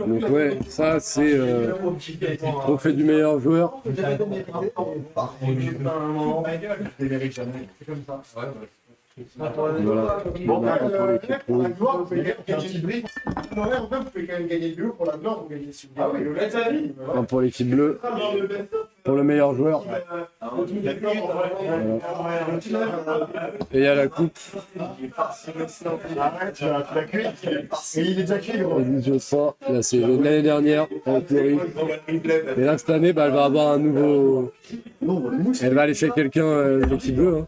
Donc ouais, ça c'est trophée du meilleur joueur. Voilà. Bon, On a un pour l'équipe rouge. vous pouvez quand même gagner le pour la gloire, vous gagnez si vous gagnez le Un pour l'équipe bleue. Pour le meilleur joueur. Et il y a la coupe. il est déjà cuit, gros. Édition 100. Là c'est l'année dernière avec Thierry. Et là cette année, bah, elle va avoir un nouveau. Elle va aller chez quelqu'un de l'équipe bleue. Hein.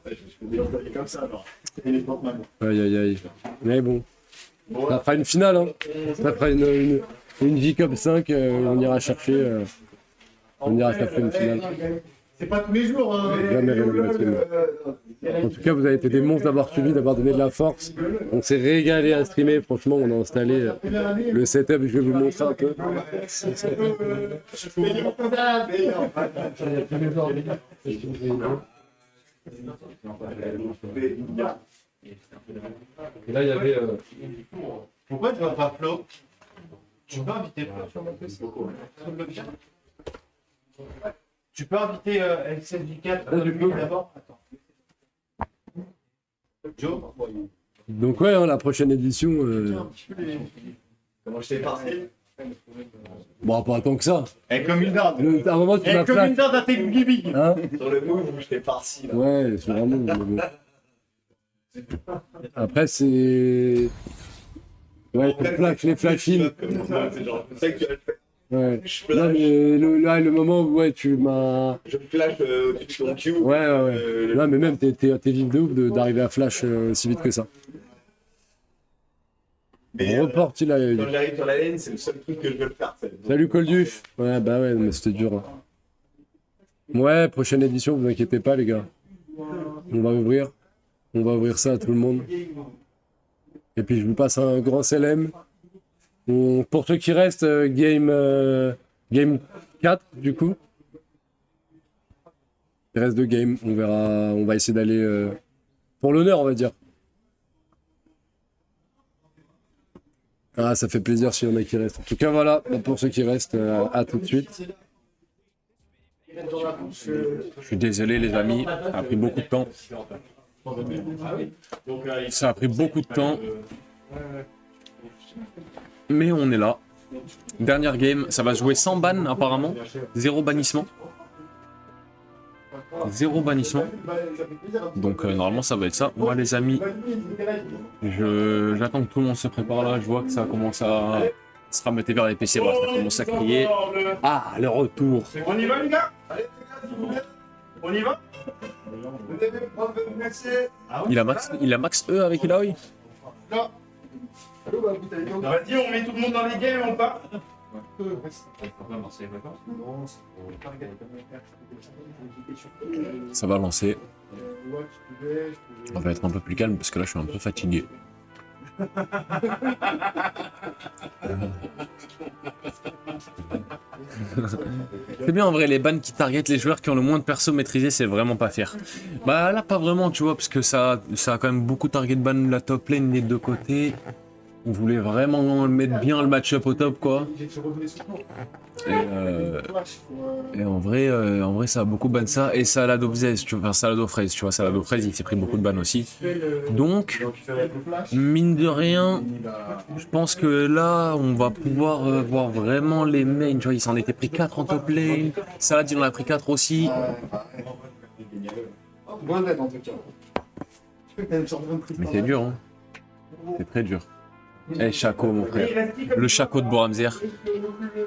Comme ça, alors. Il est pas mal. Aïe aïe aïe. Mais bon. Ça fera une finale. Hein. Ça fera une J-Cup 5. On ira chercher. On ira chercher une finale. C'est pas tous les jours. Jamais relégation. En tout cas, vous avez été des monstres d'avoir suivi, d'avoir donné de la force. On s'est régalé à streamer. Franchement, on a installé le setup. Je vais vous montrer un peu. Et là, il y avait. Pourquoi tu vas pas Flo? Tu peux inviter Flo sur mon PC. Tu peux inviter LCJ4 d'abord. Attends. Joe. Donc ouais, hein, la prochaine édition. Comment je t'ai passé? Bon, pas tant que ça. Comme une dinde. À un moment, tu m'as Comme flash. une dinde à tes big. Hein? Sur le move, je t'ai farci là. Ouais, c'est vraiment. Mais bon. Après, c'est. Ouais, les flashings. C'est genre, je sais que tu vas le faire. Ouais. Je Là, flash. mais le moment où ouais, tu m'as. Je flash au-dessus de ton cul. Ouais. Là, mais même, t'es vif de ouf d'arriver à flash aussi vite que ça. Mais On reporte, il a. quand j'arrive sur la laine, c'est le seul truc que je veux le faire. Salut Colduf. Ouais, bah ouais, mais c'était dur. Hein. Ouais, prochaine édition, vous inquiétez pas, les gars. On va ouvrir. On va ouvrir ça à tout le monde. Et puis, je vous passe un grand CLM. Pour ceux qui restent, game 4, du coup. Il reste 2 games. On verra. On va essayer d'aller pour l'honneur, on va dire. Ah, ça fait plaisir s'il y en a qui restent. En tout cas, voilà. Pour ceux qui restent, à tout de suite. Je suis désolé les amis, ça a pris beaucoup de temps. Ça a pris beaucoup de temps. Mais on est là. Dernière game, ça va se jouer sans ban apparemment. 0 bannissement. 0 bannissement. Donc normalement ça va être ça. Moi les amis, j'attends que tout le monde se prépare là. Je vois que ça commence à se rameter vers les PC. Voilà, ça commence à crier. Ah, le retour. On y va les gars? Allez les gars, s'il vous plaît. On y va? Vous devez prendre le merci. Il a max E avec Ilaoi. Là. Vas-y, on met tout le monde dans les games et on part. Ça va lancer. On va être un peu plus calme parce que là je suis un peu fatigué. C'est bien en vrai, les bans qui targetent les joueurs qui ont le moins de perso maîtrisés, c'est vraiment pas fier. Bah là pas vraiment tu vois, parce que ça a quand même beaucoup target ban la top lane des deux côtés. On voulait vraiment mettre bien le match-up au top quoi. Et en vrai ça a beaucoup ban ça. Et Salado Fraise, tu vois, Salado Fraise, tu vois, Salado Fraise il s'est pris beaucoup de ban aussi. Donc, mine de rien, je pense que là on va pouvoir voir vraiment les mains. Tu vois, il s'en était pris 4 en top lane. Salad il en a pris 4 aussi. Bon net en tout cas. Mais c'est dur hein. C'est très dur. Eh Chaco mon frère, le Chaco de Boramzer.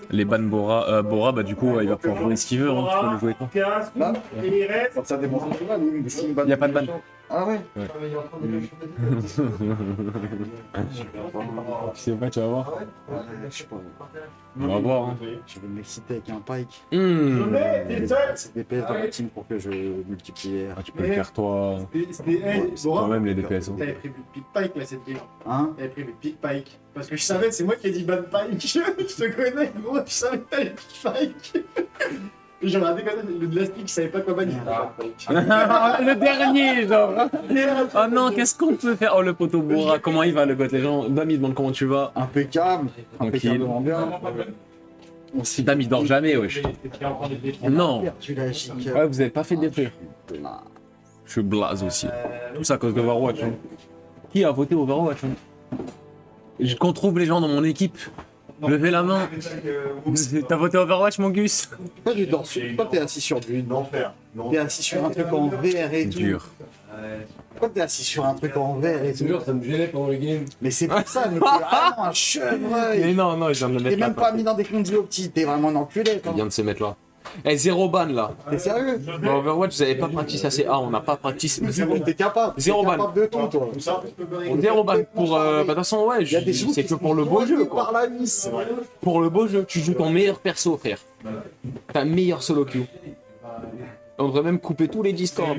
Les ban Bora, bah du coup il va pouvoir jouer ce qu'il veut, hein. Tu peux le jouer quand. Ça dépend de cheval. Il n'y a pas de ban. Ah ouais. Je sais pas, tu vas voir. Je sais pas. On va voir. Hein. Je vais m'exciter avec un pike. C'est C'est DPS dans la team pour que je multiplie. Ah, tu peux le faire toi. Toi-même les DPS. Hein. T'avais prévu le pick pike là cette game. Hein? T'avais prévu le pick pike. Parce que je savais, c'est moi qui ai dit ban pike. Je te connais gros, je savais que t'avais pick pike. J'en ai déconné, le de l'aspi qui savait pas quoi bannir. Le dernier, genre. Oh non, qu'est-ce qu'on peut faire? Oh, le poteau bourra, comment il va, le goth? Les gens, Dame, il demande comment tu vas. Impeccable. Impeccablement bien. Si Dame, il dort jamais, wesh. Non. Tu l'as chic. Ouais, vous avez pas fait détruire. Je suis blaze aussi. Tout ça à cause d'Overwatch. Hein. Qui a voté Overwatch hein? Qu'on trouve les gens dans mon équipe. Levez la main. T'as voté Overwatch, mon Gus? Toi, tu dors sur. Toi, t'es assis sur du. L'enfer. T'es assis sur un truc en VR et tout. Dur. Pourquoi t'es assis sur un truc en VR et tout? C'est sûr, ça me gênait pendant le game. Mais c'est pour ça, mais t'es vraiment un chevreuil. Mais non, je viens de le T'es mettre même là. pas mis dans des conduits optiques, t'es vraiment un enculé, Il toi. vient de se mettre là. Eh, zéro ban là. T'es sérieux? Dans Overwatch, vous avez pas practice assez. Ah, on n'a pas practice. Mais c'est bon, t'es capable. Zéro T'es ban. capable de tout, toi. Zéro ban pour. Bah, de toute façon, ouais, Il y a des gens c'est qui que sont pour le beau jeu, noyés quoi. par la vis. Pour le beau jeu, tu joues ton meilleur perso, frère. Ta meilleure solo queue. On devrait même couper tous les Discord.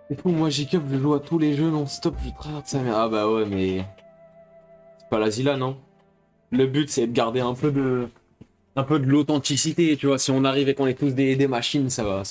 C'est fou, moi J-Cup, je joue à tous les jeux non-stop, je tryhard ça. Mais... Ah bah ouais, mais. C'est pas la Zila, non? Le but, c'est de garder un peu de l'authenticité, tu vois. Si on arrive et qu'on est tous des machines, ça va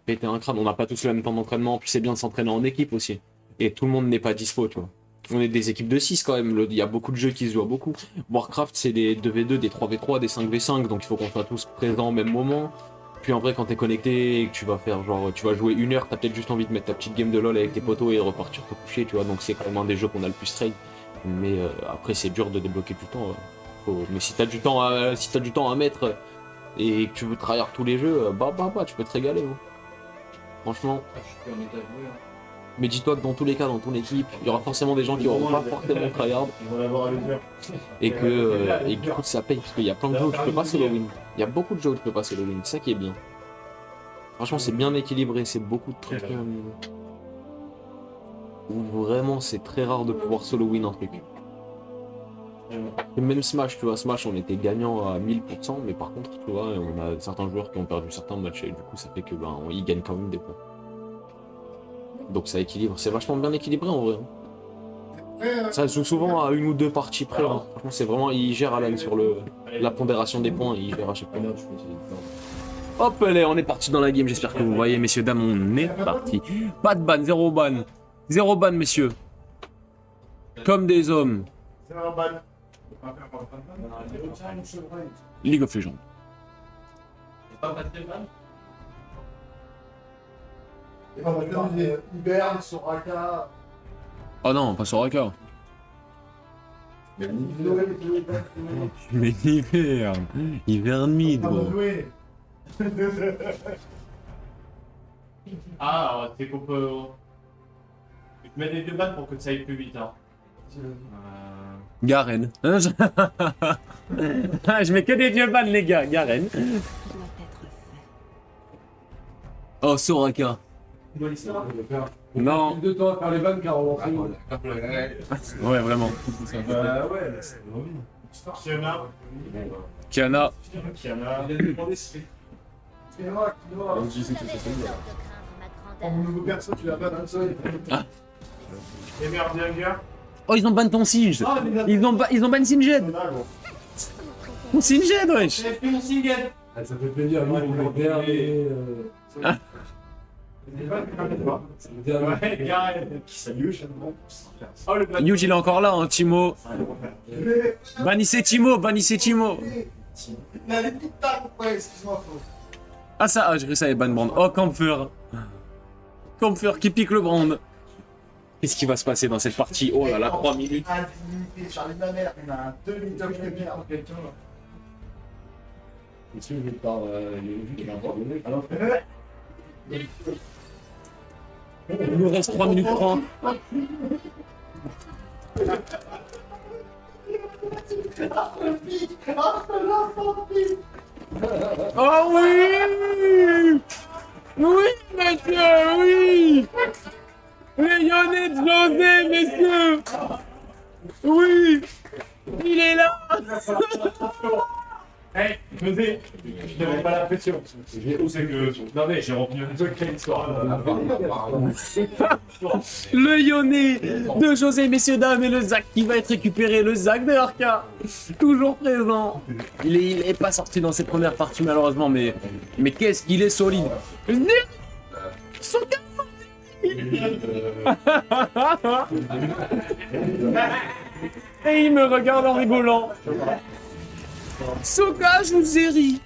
péter un crâne. On n'a pas tous le même temps d'entraînement, puis c'est bien de s'entraîner en équipe aussi. Et tout le monde n'est pas dispo, tu vois. On est des équipes de 6 quand même, il y a beaucoup de jeux qui se jouent à beaucoup. Warcraft, c'est des 2v2, des 3v3, des 5v5, donc il faut qu'on soit tous présents au même moment. Puis en vrai, quand t'es connecté et que tu vas faire genre, tu vas jouer 1 heure, t'as peut-être juste envie de mettre ta petite game de LoL avec tes potos et repartir te coucher, tu vois. Donc c'est quand même un des jeux qu'on a le plus trade. Mais après, c'est dur de débloquer du temps. Mais si t'as du temps à mettre et que tu veux tryhard tous les jeux, tu peux te régaler. Hein. Franchement. Mais dis-toi que dans tous les cas, dans ton équipe, il y aura forcément des gens qui auront pas forcément tryhard. Ils vont l'avoir à l'usure. Et que du coup ça paye parce qu'il y a plein de jeux où tu peux pas solo win. Il y a beaucoup de jeux où tu peux pas solo win, c'est ça qui est bien. Franchement c'est bien équilibré, c'est beaucoup de trucs où vraiment c'est très rare de pouvoir solo win un truc. Et même Smash, tu vois, Smash on était gagnant à 1000%, mais par contre tu vois, on a certains joueurs qui ont perdu certains matchs et du coup ça fait que ils gagnent quand même des points. Donc ça équilibre, c'est vachement bien équilibré en vrai. Ça se joue souvent à 1 ou 2 parties près. Hein. Franchement, c'est vraiment, il gère Alan sur la pondération des points, il gère à chaque fois. Hop, allez, on est parti dans la game. J'espère que vous voyez, messieurs, dames, on est parti. Pas de ban, zéro ban. Zéro ban, messieurs. Comme des hommes. C'est un ban. League of Legends. Hiberne, Soraka. Oh non, pas Soraka. Mais Mais hiver. Hiver mid, gros. Ah, c'est qu'on peut. Tu te mets des 2 balles pour que ça aille plus vite. Hein. Garen. Je mets que des vieux balles, les gars. Garen. Oh, Soraka. Non. De temps à faire les vannes car on lance. Ouais, vraiment. ouais, c'est Kiana. Kiana. Kiana. Mon nouveau perso, tu l'as pas d'un seul. Et merde, bien gars. Oh, ils ont ban ton Singe. Ils ont ban Singed. Mon Singed, wesh. Ah, ça fait plaisir, nous, on est dernier. Yuj, il est encore là, hein, Timo. Bannissez Timo, bannissez Timo. Ah ça, j'ai cru que ça avait ban brand. Oh, Camphor. Camphor qui pique le brand. Qu'est-ce qui va se passer dans cette partie? Oh là là, 3 minutes. Charlie de ma mère, il a un 2 minutes de merde. Monsieur, je pars. Il nous reste 3 minutes 30. Oh oui! Oui, monsieur, oui! Lionel José, messieurs! Oui! Il est là! Hey, José, je n'avais pas la pression. Où c'est que. Non, mais j'ai rempli une seule histoire. Le Yone de José, messieurs, dames, et le Zach qui va être récupéré. Le Zach de RK, toujours présent. Il est pas sorti dans ses premières parties, malheureusement, mais qu'est-ce qu'il est solide. Son Et il me regarde en rigolant. Soka Zeri.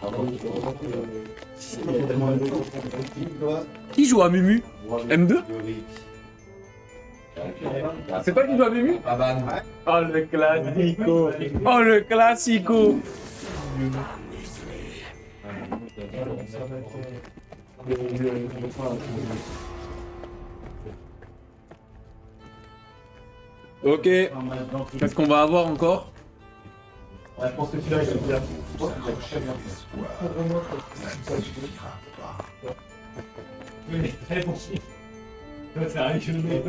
Qui joue à Mumu? M2? C'est toi qui joue à Mumu? Oh le classico. Oh le classico. Ok. Qu'est-ce qu'on va avoir encore? Ouais, je pense que celui-là, il est bien. Oui, très bon. C'est un jeu de guerre.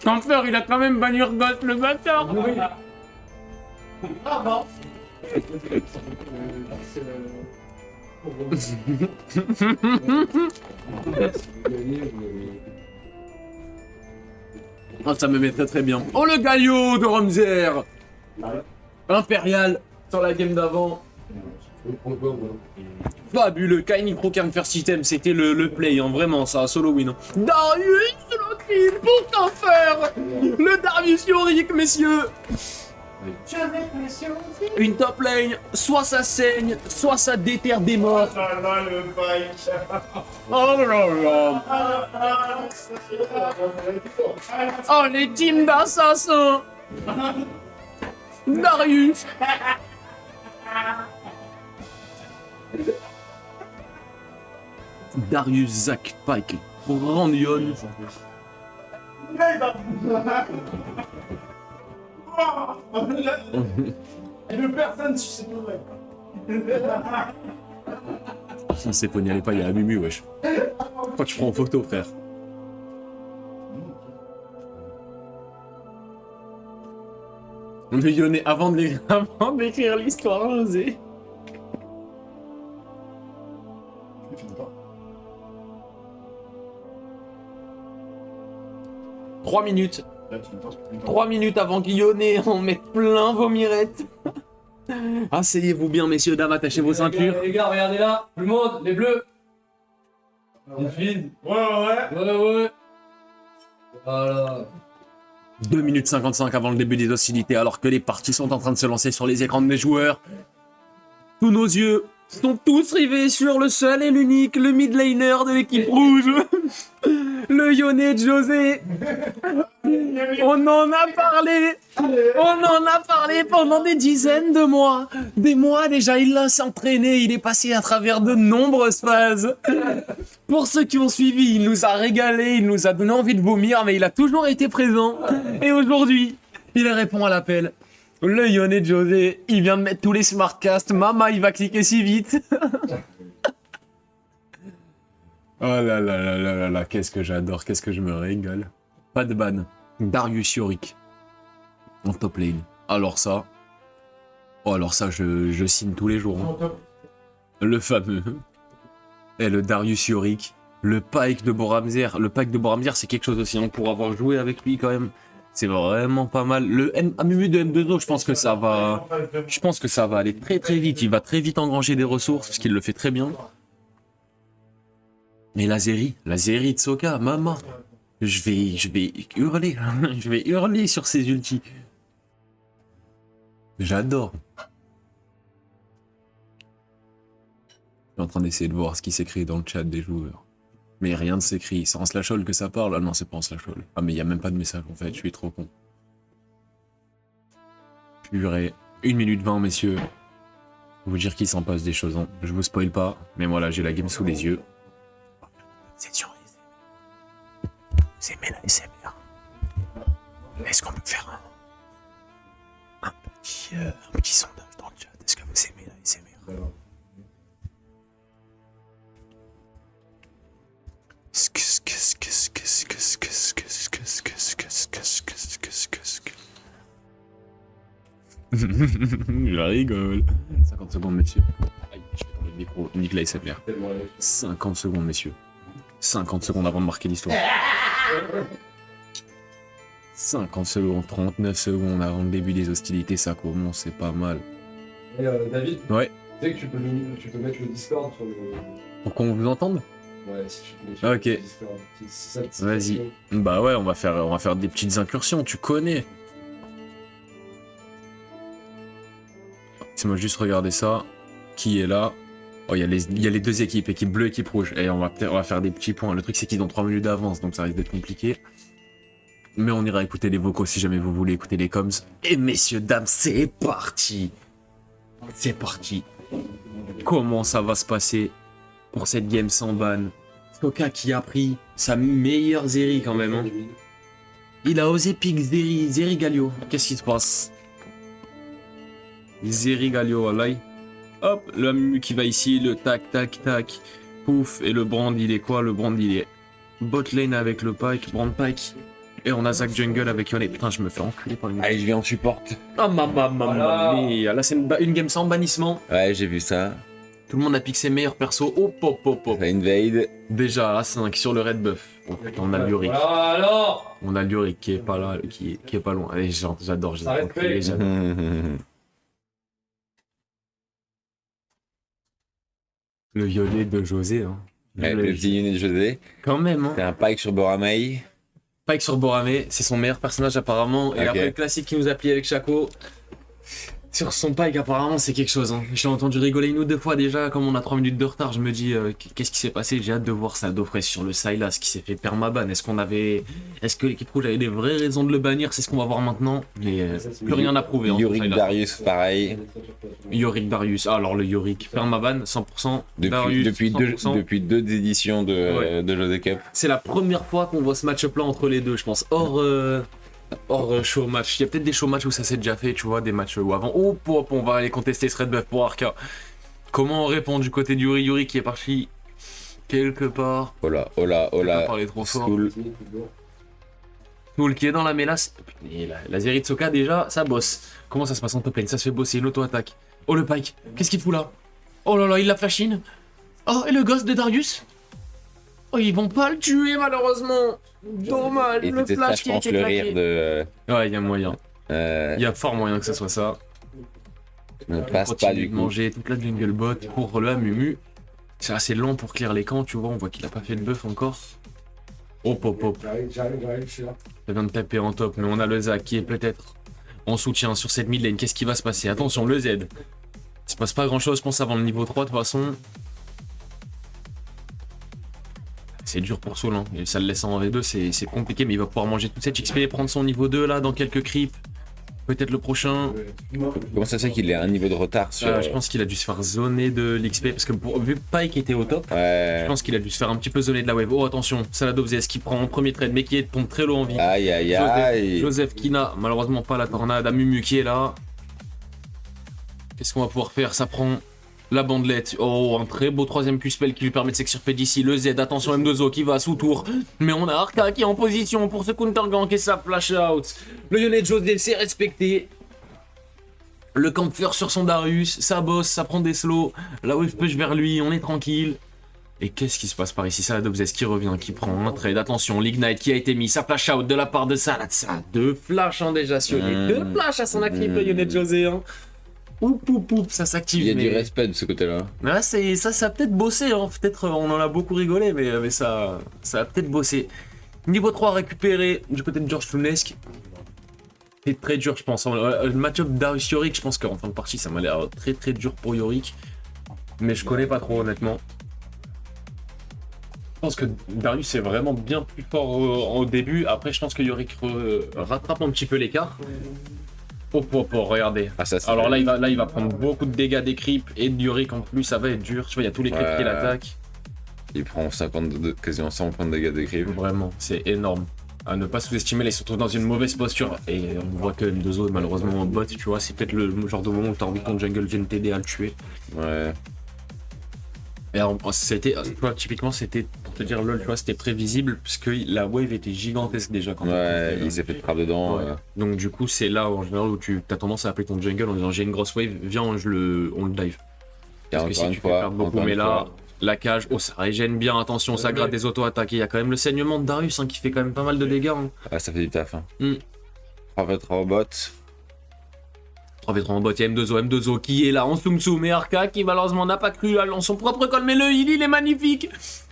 Canfer, il a quand même banni Urgot, le bâtard. Ah bon. Oh, ça me met très très bien. Oh le Galio de Romzer. Impérial sur la game d'avant. Fabuleux, Kaini Pro Camfer System, c'était le play, hein, vraiment, ça, solo win. Hein. Darius, le kill pour Camfer. Le Darius Yorick, messieurs. Une top lane, soit ça saigne, soit ça déterre des morts. Ah là, le bike. Oh là là. Oh les teams d'assassins. Darius. Darius, Zach, Pike, Brandion. Une personne sur cette nouvelle. On s'est pognalé pas, il y a la Mumu, wesh. Quand tu prends en photo, frère. Le Lyonnais, avant d'écrire l'histoire, José. « 3 minutes. 3 minutes avant qu'Yonné en mette plein vos mirettes. Asseyez-vous bien, messieurs, dames, attachez vos ceintures. Les gars, regardez là, tout le monde, les bleus. Les filles. Ouais. Voilà. 2 minutes 55 avant le début des hostilités, alors que les parties sont en train de se lancer sur les écrans des joueurs. Tous nos yeux sont tous rivés sur le seul et l'unique, le mid laner de l'équipe rouge. Le Yone José. On en a parlé pendant des dizaines de mois. Des mois déjà, il l'a s'entraîné, il est passé à travers de nombreuses phases. Pour ceux qui ont suivi, il nous a régalé, il nous a donné envie de vomir, mais il a toujours été présent. Et aujourd'hui, il répond à l'appel. Le Yone José, il vient de mettre tous les smartcasts. Mama, il va cliquer si vite. Oh là là là là là là, qu'est-ce que j'adore, qu'est-ce que je me régale. Pas de ban. Darius Yorick. En top lane. Alors ça... Oh alors ça, je signe tous les jours. Hein. Le fameux. Et le Darius Yorick. Le Pike de Boramzer. Le Pike de Boramzer, c'est quelque chose aussi, hein, pour avoir joué avec lui quand même. C'est vraiment pas mal. Le Amumu de M2O, je pense que ça va... Je pense que ça va aller très très vite. Il va très vite engranger des ressources, parce qu'il le fait très bien. Mais la Zeri de Soka, maman, je vais hurler, je vais hurler sur ses ultis. J'adore. Je suis en train d'essayer de voir ce qui s'écrit dans le chat des joueurs. Mais rien ne s'écrit, c'est en slash all que ça parle. Ah non, c'est pas en slash all. Ah mais il n'y a même pas de message en fait, je suis trop con. Purée, 1 minute 20 messieurs. Vous dire qu'il s'en passe des choses, hein. Je vous spoil pas, mais voilà, j'ai la game sous les yeux. C'est sur vous aimez la SMR. Est-ce qu'on peut faire un petit sondage dans le chat? Est-ce que vous aimez la SMR? Je rigole. 50 secondes, messieurs. Aïe, je vais tomber le micro. Nique la SMR. 50 secondes, messieurs. 50 secondes avant de marquer l'histoire. 50 secondes, 39 secondes avant le début des hostilités, ça commence, c'est pas mal. Et David, Ouais. tu sais que tu peux mettre le Discord sur le. Pour qu'on vous entende? Ouais, si tu peux. Ok. Le Discord. C'est ça, Vas-y. Bah ouais, on va faire des petites incursions, tu connais. Laisse-moi juste regarder ça. Qui est là? Oh, il y a les deux équipes, équipe bleue, équipe rouge. Et on va faire des petits points. Le truc, c'est qu'ils ont 3 minutes d'avance, donc ça risque d'être compliqué. Mais on ira écouter les vocaux si jamais vous voulez écouter les coms. Et messieurs, dames, c'est parti. C'est parti. Comment ça va se passer pour cette game sans ban? Soka qui a pris sa meilleure Zeri quand même. Hein. Il a osé pick Zeri Galio. Qu'est-ce qui se passe? Zeri Galio, wallahi. Hop, le Amu qui va ici, le tac, tac, tac. Pouf, et le Brand, il est quoi? Le Brand, il est bot lane avec le Pike, Brand Pike. Et on a Zac Jungle avec Yone. Putain, je me fais enculer par une... Allez, je viens en support. Ah, mamma mia. Là, c'est une game sans bannissement. Ouais, j'ai vu ça. Tout le monde a piqué ses meilleurs persos. Hop, hop, hop, hop. Ça invade. Déjà, A5 sur le red buff. Oh, putain, on a le Yorick. Ah, alors On a le Yorick qui est pas là, qui est pas loin. Allez, j'adore. Ça respecte. J'adore. Le violet de José, hein. Ouais, le petit unit de José. Quand même, hein. C'est un Pike sur Boramei. Pike sur Boramé, c'est son meilleur personnage apparemment. Et Ok. après le classique qui nous a plié avec Chaco. Sur son Pike, apparemment, c'est quelque chose. Hein. J'ai entendu rigoler une ou deux fois déjà. Comme on a 3 minutes de retard, je me dis qu'est-ce qui s'est passé? J'ai hâte de voir ça d'offrir sur le Sylas qui s'est fait permaban. Est-ce que l'équipe rouge avait des vraies raisons de le bannir? C'est ce qu'on va voir maintenant. Mais plus rien à prouver. Hein, Yorick Sylas. Darius, pareil. Yorick Darius. Ah, alors le Yorick. Permaban, 100%. Darius, Depuis 100%. deux éditions de José Cup. C'est la première fois qu'on voit ce match-up là entre les deux, je pense. Hors show match. Il y a peut-être des show match où ça s'est déjà fait, tu vois, des matchs où avant. Oh, pop, on va aller contester ce red buff pour Arca. Comment on répond du côté du Yuri qui est parti quelque part? Oh là, oh là, oh Pas là. parler trop fort. School. Soul qui est dans la mélasse. Et la Zeri de Soka déjà, ça bosse. Comment ça se passe en top lane? Ça se fait bosser, une auto-attaque. Oh le Pike, qu'est-ce qu'il fout là? Oh là là, il la flash in. Oh, et le gosse de Darius? Oh, ils vont pas le tuer malheureusement. Dommage, Et le c'était ça, flash je qui a pense, été le claqué. rire de... Ouais, il y a moyen. euh, Il y a fort moyen que ça soit ça. ne passe Continue pas du de coup. manger toute la jungle bot pour le Amumu. C'est assez lent pour clear les camps, tu vois. On voit qu'il a pas fait de buff encore. Hop, hop, hop. J'arrive, je suis là. Ça vient de taper en top, mais on a le Zac qui est peut-être en soutien sur cette mid lane. Qu'est-ce qui va se passer? Attention, le Z. Il se passe pas grand chose, je pense, avant le niveau 3 de toute façon. C'est dur pour Soul, hein. Et ça le laisse en V2, c'est compliqué, mais il va pouvoir manger toute cette XP, prendre son niveau 2 là dans quelques creeps. Peut-être le prochain. Comment ça se fait qu'il est à un niveau de retard sur... Je pense qu'il a dû se faire zoner de l'XP parce que vu que Pike était au top, Ouais. je pense qu'il a dû se faire un petit peu zoner de la wave. Oh attention, Saladovzes qui prend en premier trade mais qui tombe très low en vie. Aïe, aïe, aïe. Joseph qui n'a malheureusement pas la tornade, Amumu qui est là. Qu'est-ce qu'on va pouvoir faire? Ça prend la bandelette. Oh, un très beau troisième Q-spell qui lui permet de s'extirper d'ici. Le Z, attention M2O qui va sous tour. Mais on a Arca qui est en position pour ce counter gank et ça flash out. Le Yone Joseph s'est respecté. Le camper sur son Darius, ça bosse, ça prend des slows. La wave push vers lui, on est tranquille. Et qu'est-ce qui se passe par ici? Saladobzes qui revient, qui prend un trade. Attention, l'Ignite qui a été mis, ça flash out de la part de Salad. Ça a 2 flashs hein, déjà sur les 2 flashs à son actif, le Yone José. Hein. Oup, oup, oup, ça s'active. Il y a mais... du respect de ce côté-là. Ouais, ça a peut-être bossé, hein. Peut-être on en a beaucoup rigolé, mais ça a peut-être bossé. Niveau 3 récupéré du côté de George Tounesque. C'est très dur, je pense. Le match-up Darius Yorick, je pense qu'en fin de partie, ça m'a l'air très très dur pour Yorick. Mais je connais pas trop, honnêtement. Je pense que Darius est vraiment bien plus fort au début. Après, je pense que Yorick rattrape un petit peu l'écart. Oh, regardez. Ah, ça, c'est... Alors là, il va prendre beaucoup de dégâts des creeps et de Yorick en plus, ça va être dur. Tu vois, il y a tous les creeps qui l'attaquent. Il prend 52, quasiment 100 points de dégâts de creep. Vraiment, c'est énorme. À ne pas sous-estimer, là, il se retrouve dans une mauvaise posture. Et on voit que M2O, malheureusement, en bot, tu vois, c'est peut-être le genre de moment où t'as envie que ton jungle vienne t'aider à le tuer. Ouais. Et alors, c'était, tu vois, typiquement, c'était, pour te dire lol, tu vois, c'était prévisible, parce que la wave était gigantesque déjà quand Ouais, il s'est fait de frappe dedans. Ouais. Donc du coup, c'est là en général où tu as tendance à appeler ton jungle en disant j'ai une grosse wave, viens, on le dive. Et Parce que si encore une tu fais fois, perdre beaucoup, encore mais une là, fois. la cage, oh ça régène bien, attention, ça gratte des auto-attaques. Il y a quand même le saignement de Darius hein, qui fait quand même pas mal de dégâts. Hein. Ouais, ça fait du taf. Hein. Mm. 3v3 au bot. 3v3 en bot, il y a M2O qui est là en Tsum Tsum et Arca qui malheureusement n'a pas cru à son propre call, mais le heal il est magnifique.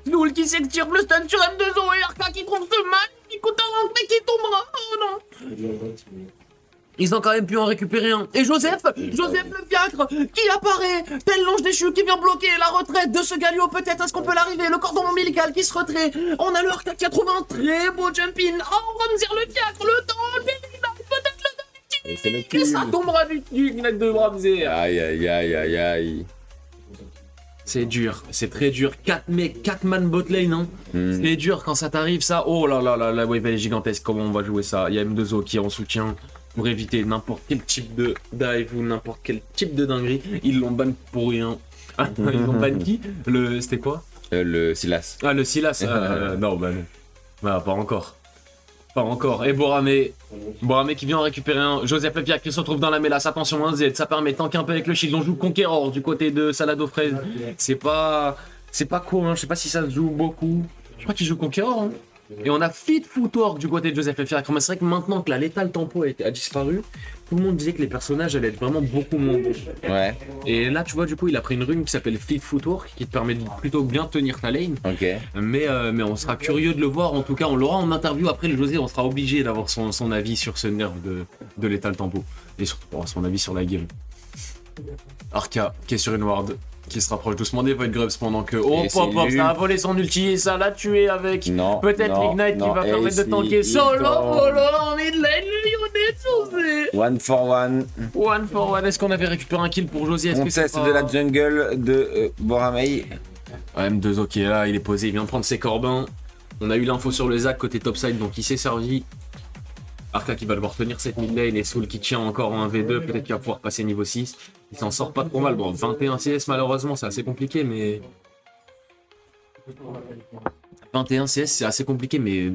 Zoul qui s'extirpe le stun sur M2O et Arca qui trouve ce magnifique coup de mais qui tombera. Oh non. Ils ont quand même pu en récupérer un. Et Joseph le fiacre, qui apparaît, tel l'ange déchu qui vient bloquer la retraite de ce Galio. Peut-être est-ce qu'on peut l'arriver, le cordon ombilical qui se retrait. On a le Arca qui a trouvé un très beau jump-in. Oh, Ramsir le fiacre, le temps, peut-être le Et c'est le et cul. ça tombera du Ignite de Ramsey. Aïe aïe aïe aïe aïe. C'est dur, c'est très dur. 4 mecs, 4 man bot lane, hein. Hmm. C'est dur quand ça t'arrive, ça. Oh là là là, la wave elle est gigantesque. Comment on va jouer ça? Il y a M2O qui est en soutien pour éviter n'importe quel type de dive ou n'importe quel type de dinguerie. Ils l'ont ban pour rien. Ah, ils l'ont ban qui? C'était quoi? Le Silas. Ah, le Silas. Non, bah non. Bah, pas encore. Pas encore. Et Borame qui vient en récupérer un. Joseph Lepia qui se retrouve dans la mélasse. Attention, un Z. Ça permet de tanker un peu avec le shield. On joue Conqueror du côté de Salado Fraise. C'est pas cool, hein. Je sais pas si ça se joue beaucoup. Je crois qu'il joue Conqueror. Hein. Et on a Fit Footwork du côté de Joseph Lepia. Mais c'est vrai que maintenant que la létale tempo a disparu, tout le monde disait que les personnages allaient être vraiment beaucoup moins bons. Ouais, Et là, tu vois, du coup, il a pris une rune qui s'appelle Fleet Footwork qui te permet de plutôt bien tenir ta lane. ok. Mais on sera curieux de le voir, en tout cas on l'aura en interview après le José, on sera obligé d'avoir son avis sur ce nerf de l'étal tempo. Et surtout pour avoir son avis sur la game. Arca qui est sur une ward, qui se rapproche doucement des Void Grubs pendant que... Oh Et pop c'est pop, lui. ça a volé son ulti et ça l'a tué avec Non. peut-être non, l'Ignite qui non, va et permettre de si, tanker il solo tombe. polo en mid lane, lui on est sauvé. 1 for 1. One for one, est-ce qu'on avait récupéré un kill pour José? Est-ce On que c'est teste pas... de la jungle de Boramei. Ouais, M2O qui est là, il est posé, il vient prendre ses corbins. On a eu l'info sur le Zac côté topside, donc il s'est servi. Arca qui va devoir tenir cette mid lane et Soul qui tient encore en 1v2, peut-être qu'il va pouvoir passer niveau 6. Il s'en sort pas trop mal. Bon, 21 CS malheureusement, c'est assez compliqué, mais... 21 CS, c'est assez compliqué, mais...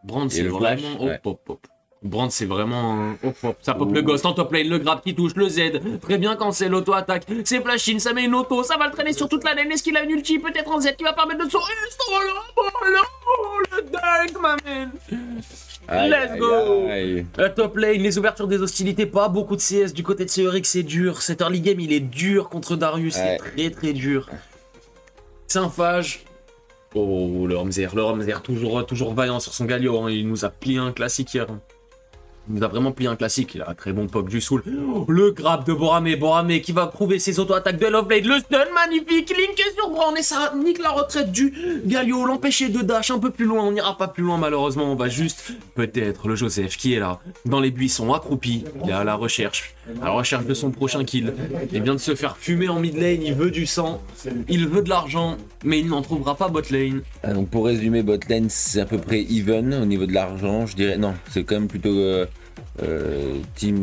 Brand, c'est le vraiment... flash, Oh, ouais. pop, pop. Brand, c'est vraiment... Oh, pop. Ça pop le ghost en top lane, le grab qui touche, le Z. Très bien quand c'est l'auto-attaque. C'est flash-in, ça met une auto, ça va le traîner sur toute la lane. Est-ce qu'il a une ulti? Peut-être un Z qui va permettre de sauver. Le dunk, ma man. Aïe, Let's aïe, go. aïe. La top lane, les ouvertures des hostilités, pas beaucoup de CS du côté de Seoric, c'est dur. Cet early game, il est dur contre Darius, Ouais. c'est très très dur. Symphage. Oh, le Ramsey, toujours vaillant sur son Galio, hein. Il nous a plié un classique hier. Hein. Il nous a vraiment plié un classique, il a un très bon poke du Soul. Oh, le grab de Borame qui va prouver ses auto-attaques de Loveblade. Le stun magnifique, Link est sur Brand et ça nique la retraite du Galio, l'empêcher de dash un peu plus loin. On n'ira pas plus loin malheureusement, on va juste peut-être le Joseph qui est là, dans les buissons, accroupi. Il est à la recherche de son prochain kill. Il vient de se faire fumer en mid lane, il veut du sang, il veut de l'argent, mais il n'en trouvera pas bot lane. Ah, donc pour résumer, botlane c'est à peu près even au niveau de l'argent, je dirais. Non, c'est quand même plutôt team, team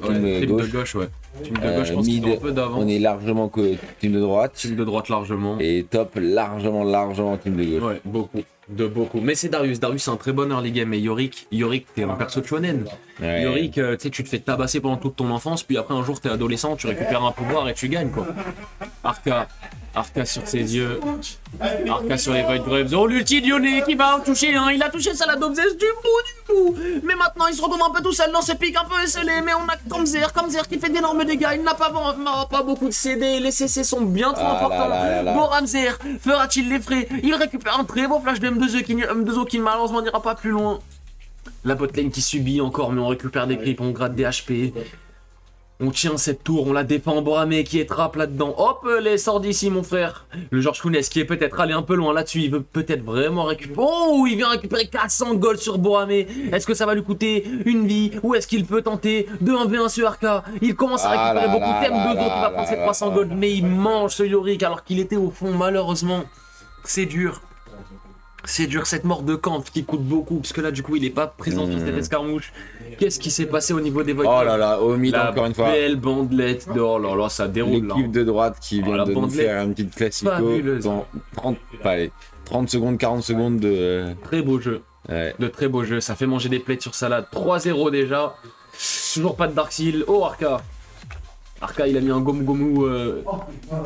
Team gauche. de gauche, ouais. Team de gauche, je pense mid, qu'il a un peu d'avance. on est largement que team de droite. Team de droite largement. Et top largement team de gauche. Ouais, beaucoup. Mais c'est Darius. Darius, c'est un très bon early game. Et Yorick, t'es un perso de shonen. Ouais. Yorick, tu sais, tu te fais tabasser pendant toute ton enfance, puis après un jour t'es adolescent, tu récupères un pouvoir et tu gagnes, quoi. Arca sur ses yeux. Arca sur les Void Grubs. Oh, l'ulti de Yone qui va en toucher un. Il a touché Salado Zest du bout. Mais maintenant, il se retrouve un peu tout seul dans ses pics un peu esselés. Mais on a Kamzer qui fait d'énormes dégâts. Il n'a pas beaucoup de CD. Les CC sont bien trop importants. Boramzer fera-t-il les frais? Il récupère un très beau flash de M2O qui malheureusement n'ira pas plus loin. La botlane qui subit encore, mais on récupère des creeps, on gratte des HP. On tient cette tour, on la défend. Borame qui est trappe là-dedans. Hop, les sort d'ici, mon frère. Le Georges Kounès qui est peut-être allé un peu loin là-dessus. Il veut peut-être vraiment récupérer. Oh, il vient récupérer 400 gold sur Borame. Est-ce que ça va lui coûter une vie? Ou est-ce qu'il peut tenter de 1v1 sur Arca? Il commence à récupérer beaucoup de thèmes. 2 autres qui va prendre ses 300 gold. Mais il mange ce Yorick alors qu'il était au fond, malheureusement. C'est dur. C'est dur cette mort de Kampf qui coûte beaucoup, parce que là du coup il est pas présent sur cette escarmouche. Qu'est-ce qui s'est passé au niveau des Void Oh Grubs? là là, au milieu La encore une fois. belle bandelette de... Oh là là, ça déroule là. L'équipe de droite qui vient la de nous bandelette faire un petit classico fabuleuse. dans 30, pas, allez, 30 secondes, 40 secondes de... Très beau jeu. Ouais. De très beaux jeux, ça fait manger des plates sur salade. 3-0 déjà. Toujours pas de Dark Seal. Oh Arca. Arca il a mis un gomu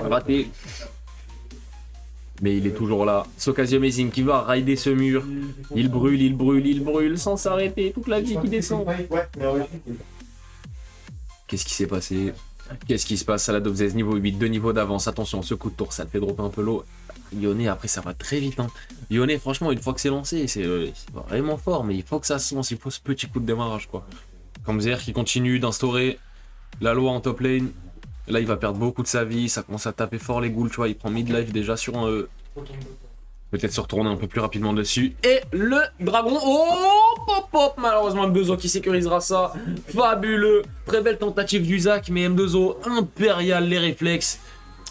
raté. Mais il est toujours là. Sokazio Amazing qui va rider ce mur. Il brûle sans s'arrêter. Toute la vie qui descend. Qu'est-ce qui s'est passé? Qu'est-ce qui se passe? Salade of Zez, niveau 8, 2 niveaux d'avance. Attention, ce coup de tour, ça te fait dropper un peu l'eau. Yone, après, ça va très vite. Hein. Yone, franchement, une fois que c'est lancé, c'est vraiment fort. Mais il faut que ça se lance. Il faut ce petit coup de démarrage, quoi. Comme Zer qui continue d'instaurer la loi en top lane. Là, il va perdre beaucoup de sa vie. Ça commence à taper fort les ghouls, tu vois. Il prend mid-life déjà sur un E. Peut-être se retourner un peu plus rapidement dessus. Et le dragon. Oh, pop, pop. Malheureusement, M2O qui sécurisera ça. Fabuleux. Très belle tentative du Zac, mais M2O impérial les réflexes.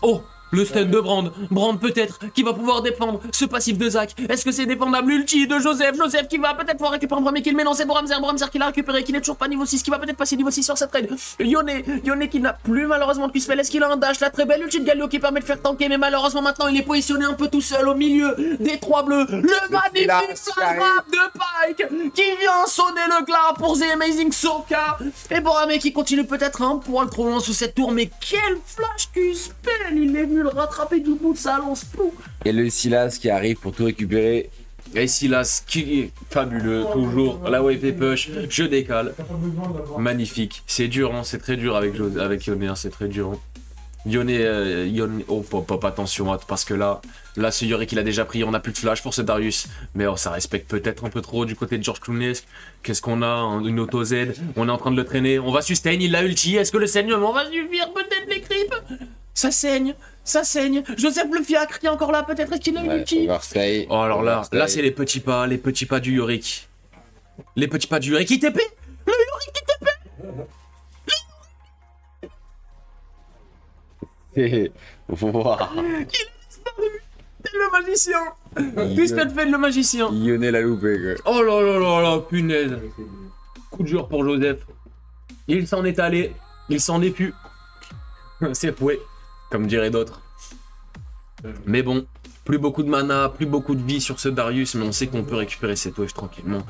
Oh, le stun de Brand. Brand peut-être qui va pouvoir défendre ce passif de Zac. Est-ce que c'est défendable? L'ulti de Joseph. Joseph qui va peut-être pouvoir récupérer un premier kill. Mais non, c'est Bramzer. Bramzer qui l'a récupéré. Qui n'est toujours pas niveau 6. Qui va peut-être passer niveau 6 sur cette trade. Yone qui n'a plus malheureusement de Q-spell. Est-ce qu'il a un dash? La très belle ulti de Galio qui permet de faire tanker. Mais malheureusement maintenant il est positionné un peu tout seul au milieu des trois bleus. Le magnifique slap de Pike qui vient sonner le glas pour The Amazing Soka. Et Borame qui continue peut-être un poil trop loin sous cette tour. Mais quel flash Q-spell. Il est venu le rattraper du bout de sa lance. Pou. Et le Silas qui arrive pour tout récupérer. Et Silas qui est fabuleux, toujours la wave push, je décale. Magnifique, c'est dur, hein, c'est très dur avec Yone, hein, c'est très dur. Hein. Yone, oh pop, attention, parce que là ce Yorick il a déjà pris, on a plus de flash pour ce Darius. Mais oh, ça respecte peut-être un peu trop du côté de George Clooney. Qu'est-ce qu'on a? Une auto Z, on est en train de le traîner, on va sustain, il l'a ulti, est-ce que le saignement va suffire? Peut-être les creeps. Ça saigne. Joseph le fiacre qui est encore là, peut-être est-ce qu'il a une ulti? Overstay. Oh alors là c'est les petits pas du Yorick. Les petits pas du Yorick qui TP. Le Yorick qui TP. Wow. C'est le magicien. Puisque fait le magicien. Yone l'a loupé, quoi. Oh là là là là, punaise. Coup de dur pour Joseph. Il s'en est allé. Il s'en est pu. C'est fouet, comme diraient d'autres. Mais bon, plus beaucoup de mana, plus beaucoup de vie sur ce Darius, mais on sait qu'on peut récupérer cette wave tranquillement.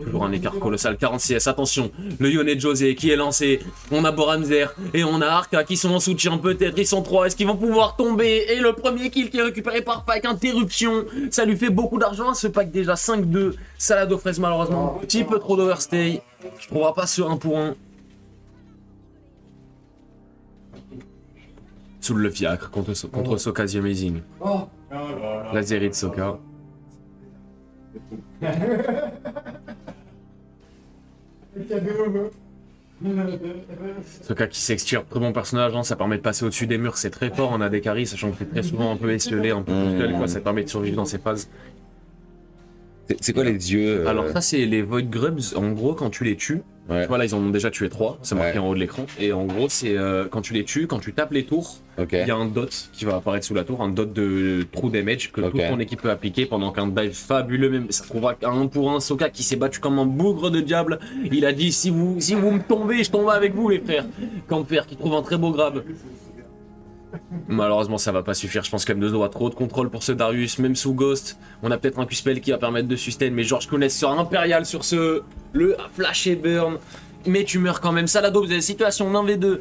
Toujours un écart colossal, 40 CS, attention, le Yone de José qui est lancé, on a Boramzer et on a Arca qui sont en soutien peut-être, ils sont 3, est-ce qu'ils vont pouvoir tomber? Et le premier kill qui est récupéré par Pike, interruption, ça lui fait beaucoup d'argent, ce pack déjà 5-2, salade aux fraises malheureusement, un petit peu trop d'overstay, je trouverai pas ce 1 pour 1. Sous le fiacre contre Soka The Amazing. La série de Soka. Soka qui s'extirpe, très bon personnage, hein, ça permet de passer au-dessus des murs, c'est très fort, on a des carries, sachant que c'est très souvent un peu esselé, un peu tout seul, quoi, ça permet de survivre dans ces phases. C'est quoi les yeux Alors ça c'est les Void Grubs, en gros quand tu les tues, Ouais. voilà ils en ont déjà tué 3, c'est marqué en haut de l'écran, et en gros c'est quand tu les tues, quand tu tapes les tours, Ok. il y a un dot qui va apparaître sous la tour, un dot de true damage que toute ton équipe peut appliquer pendant qu'un dive fabuleux, même ça trouvera un 1 pour 1. Soka qui s'est battu comme un bougre de diable, il a dit si vous me tombez, je tombe avec vous les frères. Camper qui trouve un très beau grab. Malheureusement ça va pas suffire, je pense qu'M2O a trop de contrôle pour ce Darius, même sous Ghost, on a peut-être un Q-spell qui va permettre de sustain, mais George Clooney sera impérial sur le flash et burn. Mais tu meurs quand même, Salado, vous avez situation 1v2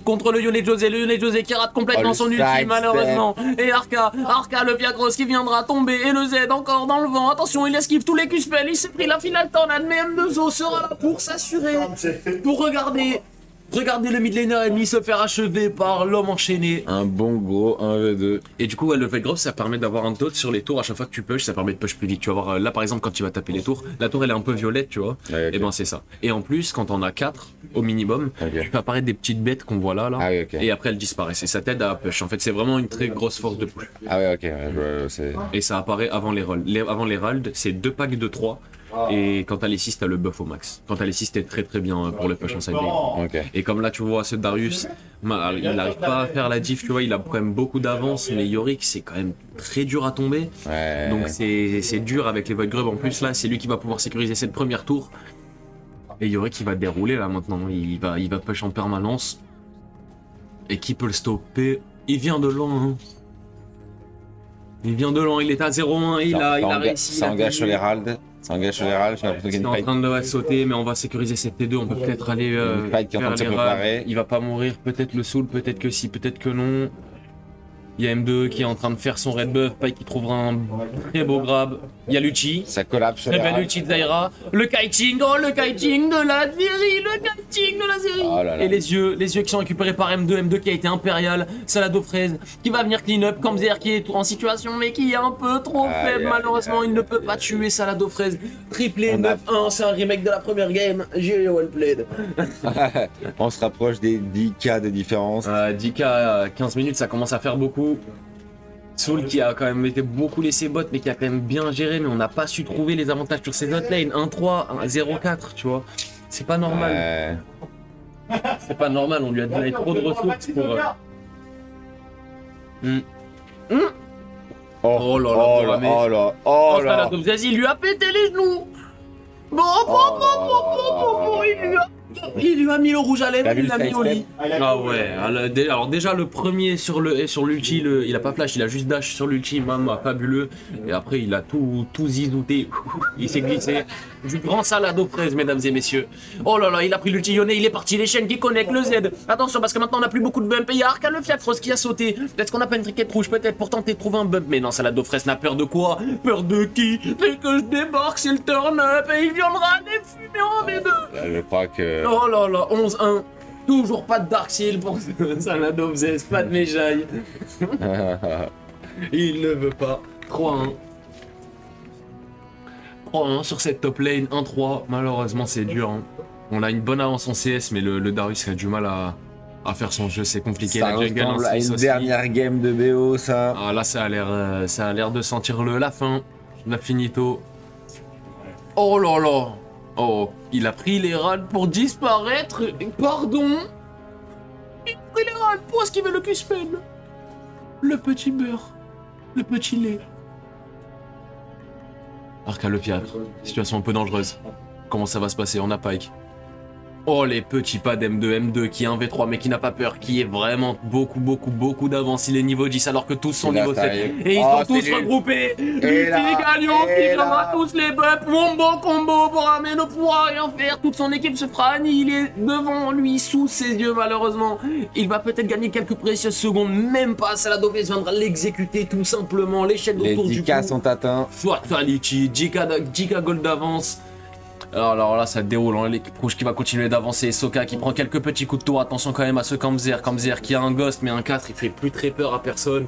contre le Yone José qui rate complètement son ulti malheureusement. Et Arca le Viagros qui viendra tomber et le Z encore dans le vent. Attention, il esquive tous les Q-spells, il s'est pris la finale tornade, mais M2O sera là pour s'assurer, pour regarder le mid laner ennemi se faire achever par l'homme enchaîné. Un bon gros 1v2. Et du coup, le Void Grove, ça permet d'avoir un dot sur les tours à chaque fois que tu push, ça permet de push plus vite. Tu vas voir, là par exemple, quand tu vas taper les tours, la tour elle est un peu violette, tu vois. Ouais, okay. Et ben c'est ça. Et en plus, quand on a 4 au minimum, tu peux apparaître des petites bêtes qu'on voit là. Ah, okay. Et après elles disparaissent. Et ça t'aide à push. En fait, c'est vraiment une très grosse force de push. Ah ouais, ok. Ouais, c'est... Et ça apparaît avant les rolls. Avant les rolls, c'est 2 packs de 3. Et quand t'as les 6, t'as le buff au max. Quand t'as les 6, t'es très très bien pour le push en side lane. Ok. Et comme là, tu vois, ce Darius, il n'arrive pas à faire la diff, tu vois, il a quand même beaucoup d'avance, mais Yorick, c'est quand même très dur à tomber. Ouais. Donc c'est dur avec les Void Grub. En plus, là, c'est lui qui va pouvoir sécuriser cette première tour. Et Yorick, il va dérouler là maintenant. Il va push en permanence. Et qui peut le stopper? Il vient de loin. Hein. Il vient de loin, il est à 0-1, il a réussi. Ça engage sur l'Herald. Ça engage sur l'Herald, j'ai l'impression qu'il y a Il est une en fight. train de sauter, mais on va sécuriser cette T2. On peut peut-être aller Une fight qui est en train de se vers les préparer. rats. Il va pas mourir, peut-être le soul, peut-être que si, peut-être que non. Il y a M2 qui est en train de faire son red buff, Pike qui trouvera un très beau grab. Il y a Lucci. Ça collapse sur Très belle l'Herald. ulti de Zaira. Le kiting, oh le kiting de la série, le kiting de la série. Oh là là. Et les yeux qui sont récupérés par M2 qui a été impérial. Salado fraise qui va venir clean up. Kamzer qui est en situation mais qui est un peu trop Aïe, faible. aïe, Malheureusement, aïe. il ne peut pas tuer Salado fraise. Triplé On a- 9-1, c'est un remake de la première game. J'ai well played. On se rapproche des 10K de différence. 10k à 15 minutes, ça commence à faire beaucoup. Soul qui a quand même été beaucoup laissé bot mais qui a quand même bien géré, mais on n'a pas su trouver les avantages sur ses autres lanes. 1-3, 0-4, tu vois. C'est pas normal. C'est pas normal, on lui a donné trop de ressources pour. Oh là là, oh là, Boramé. oh là, Oh oh là. là, il lui a pété les genoux. Bon, il lui a mis le rouge à lèvres, T'as vu il le l'a mis au sidestep lit. Ah ouais, alors déjà le premier sur l'ulti, il a pas flash, il a juste dash sur l'ulti, même fabuleux. Et après il a tout zizouté, il s'est glissé. Du grand salade aux fraises, mesdames et messieurs. Oh là là, il a pris l'ulti Yone, il est parti, les chaînes qui connectent le Z. Attention parce que maintenant on n'a plus beaucoup de bump et il y a Arcane le Fiat Frost qui a sauté. Peut-être qu'on a pas une triquette rouge, peut-être pour tenter de trouver un bump. Mais non, salade aux fraises n'a peur de quoi? Peur de qui? Dès que je débarque, c'est le turn-up et il viendra les fumer en V2. Je crois que. Oh là là, 11-1. Toujours pas de Dark Seal pour Salado Zez, pas de Méjaille. Il ne veut pas. 3-1. 3-1 sur cette top lane, 1-3. Malheureusement, c'est dur. Hein. On a une bonne avance en CS, mais le Darius a du mal à faire son jeu. C'est compliqué. Ça La jungle ressemble en à 6 une aussi. dernière game de BO, ça. Ah, là, ça a l'air de sentir la fin. La finito. Oh là là. Oh, il a pris les rades pour disparaître. Pardon. Il a pris les rades pour esquiver le Q-spell. Le petit beurre. Le petit lait. Arca le piatre. Situation un peu dangereuse. Comment ça va se passer? On a Pike. Oh les petits pas d'M2 qui est 1v3 mais qui n'a pas peur, qui est vraiment beaucoup d'avance. Il est niveau 10 alors que tous sont Et là, niveau ça 7. arrive. Et ils Oh, sont tous c'est nul. regroupés. Et là, Galion et qui prendra là. tous les buffs. Wombo combo, Boramé ne pourra rien faire. Toute son équipe se fera annihiler devant lui, sous ses yeux malheureusement. Il va peut-être gagner quelques précieuses secondes, même pas. Salado viendra l'exécuter tout simplement. L'échelle Les autour du 10K cou. sont atteints. Fatality, 10K gold d'avance. Alors là, ça déroule. Hein. L'équipe rouge qui va continuer d'avancer. Soka qui prend quelques petits coups de tour. Attention quand même à ce Kamzer. Kamzer qui a un ghost, mais un 4, il fait plus très peur à personne.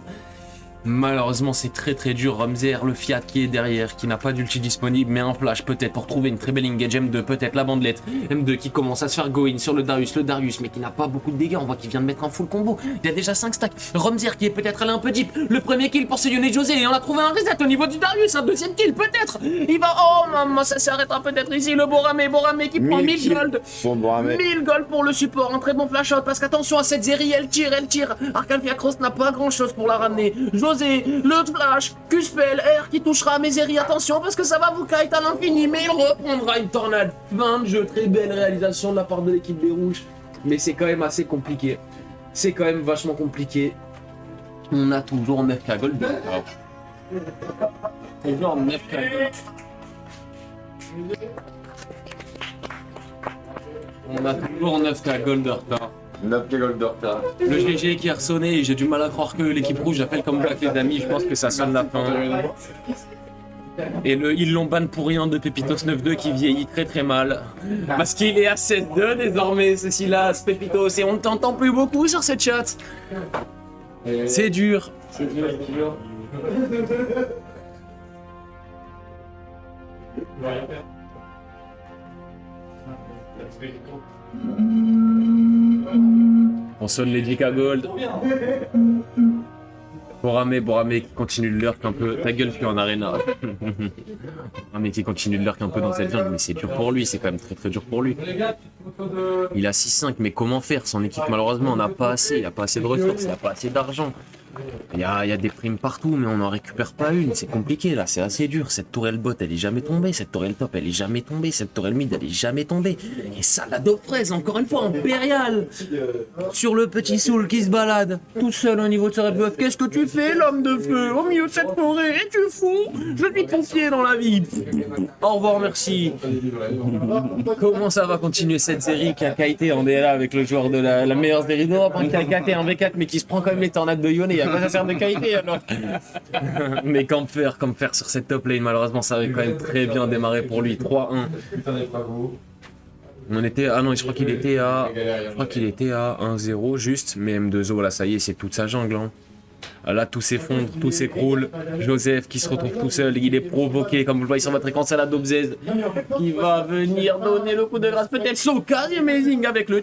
Malheureusement, c'est très dur. Ramzer, le Fiat qui est derrière, qui n'a pas d'ulti disponible, mais un flash peut-être pour trouver une très belle engage. M2, peut-être la bandelette. M2 qui commence à se faire go in sur le Darius, mais qui n'a pas beaucoup de dégâts. On voit qu'il vient de mettre un full combo. Il y a déjà 5 stacks. Ramzer qui est peut-être allé un peu deep. Le premier kill pour Yone José. Et on a trouvé un reset au niveau du Darius. Un deuxième kill, peut-être. Il va. Oh maman, ça s'arrêtera peut-être ici. Le Boramé qui prend 1000 gold. Pour Boramé. 1000 gold pour le support, un très bon flash out parce qu'attention à cette Zeri, elle tire. Arcane Fiacros n'a pas grand chose pour la ramener. José, le flash, Q-spell, R qui touchera mais Zeri, attention parce que ça va vous kite à l'infini, mais il reprendra une tornade. Fin de jeu, très belle réalisation de la part de l'équipe des Rouges, mais c'est quand même assez compliqué. C'est quand même vachement compliqué. On a toujours 9k gold. Toujours 9k gold. On a toujours 9k gold de retard. 9K gold de retard. Le GG qui a ressonné et j'ai du mal à croire que l'équipe rouge appelle comme Black les amis, je pense que ça sonne la fin. Et ils l'ont ban pour rien de Pepitos 9-2 qui vieillit très mal. Parce qu'il est à 7-2 désormais, ceci là, ce Pepitos, et on ne t'entend plus beaucoup sur cette chat. C'est dur. C'est dur. On sonne les 10K Gold. Boramé qui continue de lurk un peu. Ta gueule, je suis en arena. Boramé qui continue de lurk un peu dans cette jungle, mais c'est dur pour lui, c'est quand même très très dur pour lui. Les gars, petite photo de. Il a 6-5, mais comment faire? Son équipe, malheureusement, on n'a pas assez. Il n'y a pas assez de ressources, il n'y a pas assez d'argent. Il y a des primes partout, mais on n'en récupère pas une. C'est compliqué là, c'est assez dur. Cette tourelle bot, elle est jamais tombée. Cette tourelle top, elle est jamais tombée. Cette tourelle mid, elle est jamais tombée. Et salade aux fraises, encore une fois, impérial. Sur le petit soul qui se balade, tout seul au niveau de sa rebuff. Qu'est-ce que tu fais, l'homme de feu, au milieu de cette forêt? Es-tu fou? Je suis pompier dans la vie. Au revoir, merci. Comment ça va continuer cette série qui a qualité en DLA avec le joueur de la meilleure série d'Europe, qui a qualité en V4, mais qui se prend quand même les tornades de Yone? À quoi ça sert de qualité alors? Mais qu'en faire sur cette top lane? Malheureusement, ça avait quand même très bien démarré pour lui. 3-1. On était. Ah non, je crois qu'il était à. Je crois qu'il était à 1-0 juste. Mais M2O, là, ça y est, c'est toute sa jungle. Hein. Là, tout s'effondre, tout s'écroule. Joseph qui se retrouve tout seul, il est provoqué, comme vous le voyez sur votre écran, c'est la Dobzez qui va venir donner le coup de grâce. Peut-être Sokari Amazing avec le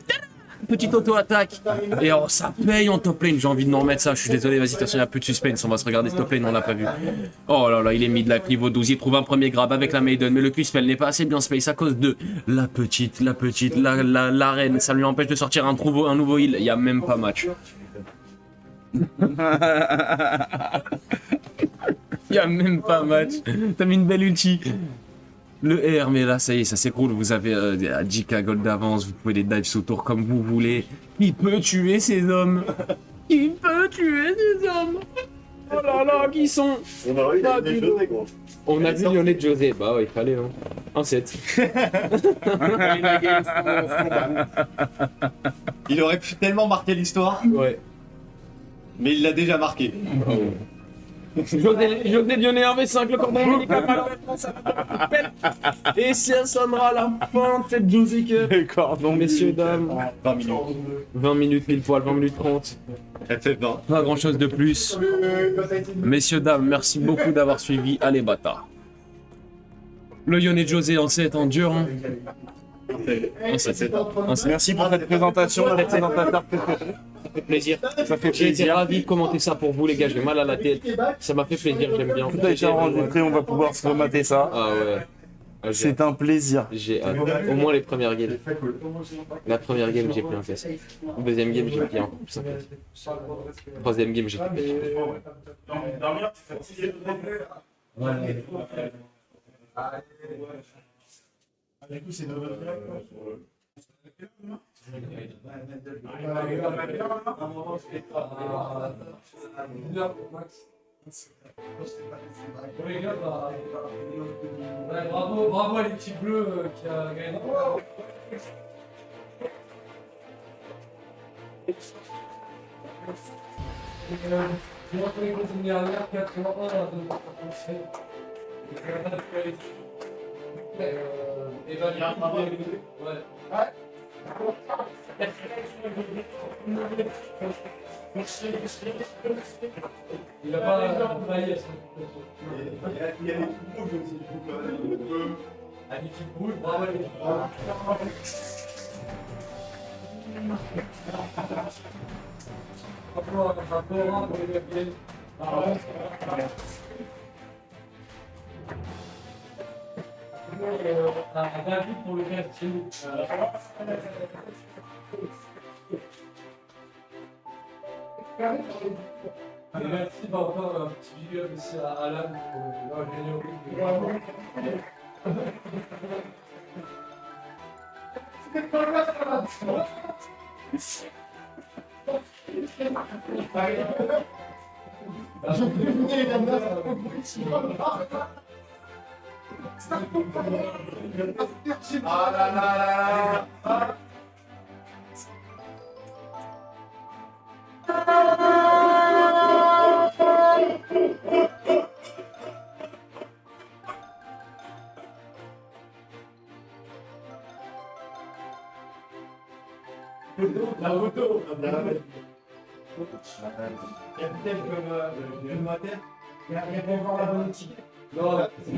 petite auto-attaque. Et oh, ça paye en top lane, j'ai envie de nous remettre ça. Je suis désolé, vas-y, attention, il n'y a plus de suspense. On va se regarder ce top lane, on l'a pas vu. Oh là là, il est mid-life niveau 12. Il trouve un premier grab avec la Maiden, mais le Q-spell n'est pas assez bien space à cause de la petite, la reine. Ça lui empêche de sortir un nouveau heal. Il n'y a même pas match. Il n'y a même pas match. T'as mis une belle ulti. Le R, mais là, ça y est, ça s'écroule. Vous avez 10k gold d'avance. Vous pouvez les dive sous tour comme vous voulez. Qui peut tuer ces hommes? Qui peut tuer ces hommes? Oh là là, qui sont? On a vu Lionel José. Bah ouais, il fallait, hein. 1-7. Il aurait pu tellement marquer l'histoire, Ouais. mais il l'a déjà marqué. José Lyonnais 1v5, le cordon ombilical, malheureusement, ça va pas. Et ça sonnera la fin de cette José Cup. Le cordon, Messieurs, dames. 20 minutes. 20 minutes pile poil, 20 minutes 30. FF20. Pas grand chose de plus. Messieurs, dames, merci beaucoup d'avoir suivi. Allez, bâtard. Le Lyonnais José en 7 en dur. Hein. Merci pour cette présentation, les présentateurs. Ça fait plaisir. Ça fait J'ai été plaisir. ravi de commenter ça pour vous, les gars. J'ai mal à la tête. Ça m'a fait plaisir, j'aime bien. Tout a été enregistré, on va pouvoir se remater ça. Ah ouais. Ah, C'est un plaisir. J'ai hâte. Au moins les premières games. La première game, j'ai pris un fess. Deuxième game, j'ai pris un coup. Troisième game, j'ai pris Dormir, t'es fatigué. Du coup, c'est de votre Les gars, bah, ouais, bravo à l'équipe bleue qui a gagné. J'ai rencontré les continues dernières, 81 à 2 et ouais. Il a pas failli à son Il y a les trucs rouges aussi, du coup, quand même. à l'équipe rouge, bravo à l'équipe rouge. Rapport pour les gabiers. David pour le casting. Et merci encore un petit big up aussi à Alan pour l'ingénierie. Ah là là là là. La moto. Capitaine comme ma tête. Il y a pas encore la bonne outil. Non, c'est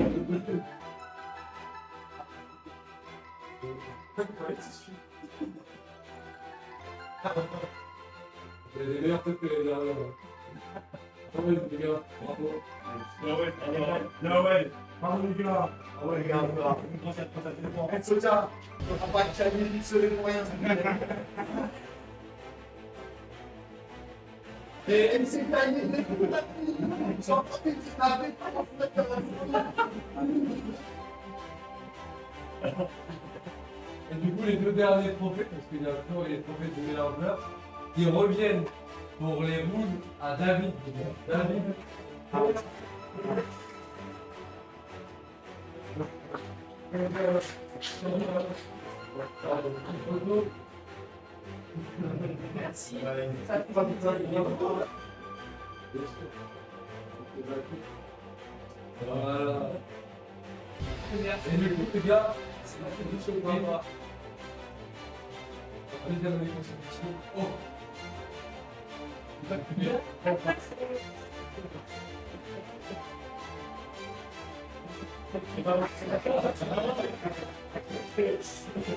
les meilleurs trucs que les derniers. Ouais, les gars, bravo. No way. Bravo les gars. Ah ouais les gars, on Soja, on va pas calmer une seule pour rien. Et c'est gagné les coups de la vie. Ils sont en train de se laver. Et du coup, les deux derniers trophées, parce qu'il y a toujours les trophées de mélangeurs, ils reviennent pour les rouges à David. David. Merci. Voilà. Et du coup, les gars, c'est la condition de la deuxième année consécutive. Oh!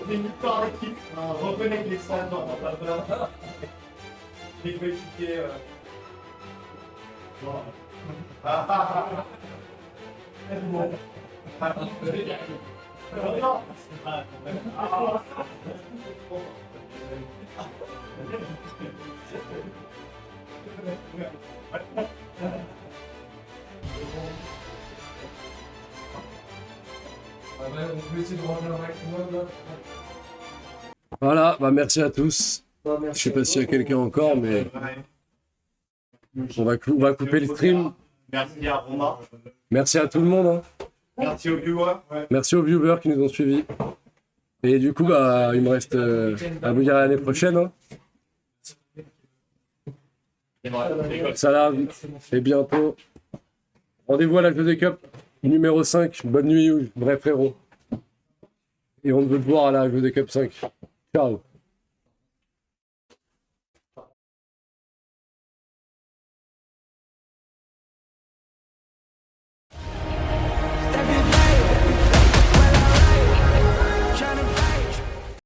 Les victoires d'équipe, reconnecte les stands dans la peur. Les coéquipiers. Bon. On peut essayer de rentrer un maximum là. Voilà, bah merci à tous. Je sais pas s'il y a quelqu'un encore, mais on va couper le stream. Merci à Romain. Merci à tout le monde. Hein. Merci aux viewers. Merci aux viewers qui nous ont suivis. Et du coup, bah, il me reste à vous dire à l'année prochaine. Hein. Salam et bientôt. Rendez-vous à la Jeux des Cup numéro 5. Bonne nuit, vrai frérot. Et on veut te voir à la Jeux des Cup 5. Ciao.